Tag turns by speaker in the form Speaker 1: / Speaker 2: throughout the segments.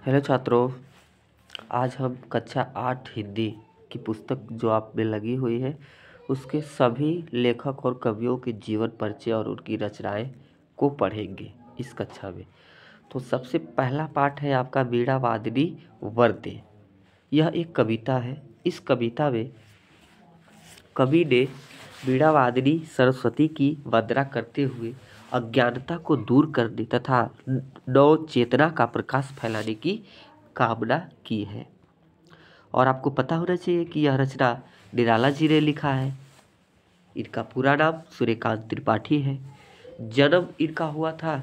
Speaker 1: Hello छात्रों, आज हम कक्षा 8 हिंदी की पुस्तक जो आप में लगी हुई है उसके सभी लेखक और कवियों के जीवन परिचय और उनकी रचनाएं को पढ़ेंगे इस कक्षा में। तो सबसे पहला पाठ है आपका वीणा वादनी वर्दे। यह एक कविता है। इस कविता में कवि ने वीणा वादनी सरस्वती की वंदना करते हुए अज्ञानता को दूर करने तथा नव चेतना का प्रकाश फैलाने की कामना की है। और आपको पता होना चाहिए कि यह रचना निराला जी ने लिखा है। इनका पूरा नाम सूर्यकांत त्रिपाठी है। जन्म इनका हुआ था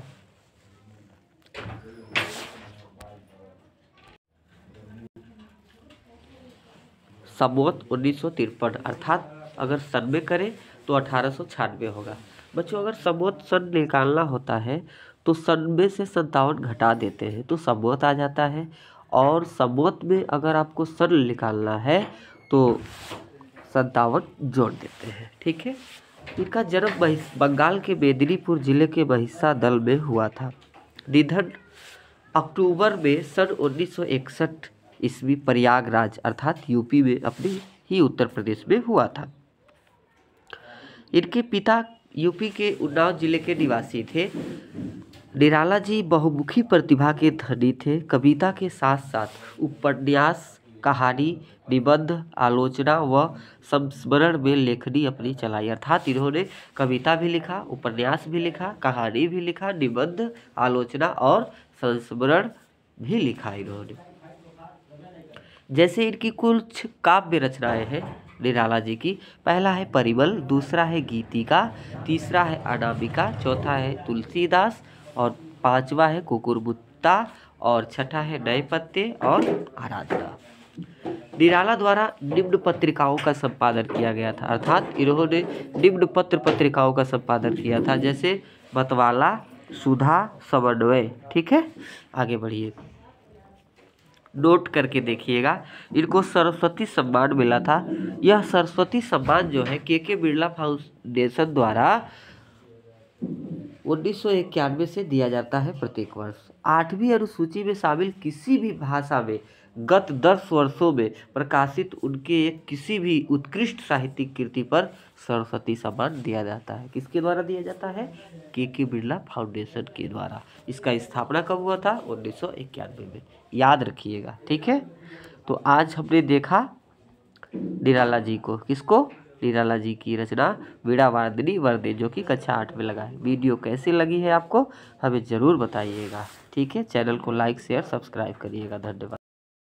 Speaker 1: संवत 1953, अर्थात अगर सन में करें तो 1896 होगा। बच्चों, अगर संवत सन निकालना होता है तो सन में से 57 घटा देते हैं तो संवत आ जाता है। और संवत में अगर आपको सन निकालना है तो 57 जोड़ देते हैं। ठीक है। इनका जन्म बंगाल के मेदिनीपुर जिले के महिषा दल में हुआ था। निधन अक्टूबर में सन 1961 ईस्वी प्रयागराज अर्थात यूपी में अपने ही उत्तर प्रदेश में हुआ था। इनके पिता यूपी के उन्नाव जिले के निवासी थे। निराला जी बहुमुखी प्रतिभा के धनी थे। कविता के साथ साथ उपन्यास, कहानी, निबंध, आलोचना व संस्मरण में लेखनी अपनी चलाई। अर्थात इन्होंने कविता भी लिखा, उपन्यास भी लिखा, कहानी भी लिखा, निबंध, आलोचना और संस्मरण भी लिखा इन्होंने। जैसे इनकी कुछ काव्य रचनाएं हैं निराला जी की। पहला है परिमल, दूसरा है गीतिका, तीसरा है अनामिका, चौथा है तुलसीदास और पांचवा है कुकुरमुत्ता और छठा है नए पत्ते और आराधना। निराला द्वारा निम्न पत्रिकाओं का संपादन किया गया था। अर्थात इन्होंने निम्न पत्रिकाओं का संपादन किया था, जैसे मतवाला, सुधा, समन्वय। ठीक है, आगे बढ़िए, नोट करके देखिएगा। इनको सरस्वती सम्मान मिला था। यह सरस्वती सम्मान जो है के बिरला फाउंडेशन द्वारा 1991 से दिया जाता है प्रत्येक वर्ष। 8वीं अनुसूची में शामिल किसी भी भाषा में गत 10 वर्षों में प्रकाशित उनके किसी भी उत्कृष्ट साहित्यिक कृति पर सरस्वती सम्मान दिया जाता है। किसके द्वारा दिया जाता है? के बिरला फाउंडेशन के द्वारा। इसका स्थापना कब हुआ था? 1991 में। याद रखिएगा। ठीक है। तो आज हमने देखा निराला जी को। किसको? निराला जी की रचना वीणा वादनी वर्दे, जो कि कक्षा 8 में लगा है। वीडियो कैसी लगी है आपको हमें ज़रूर बताइएगा। ठीक है। चैनल को लाइक, शेयर, सब्सक्राइब करिएगा। धन्यवाद।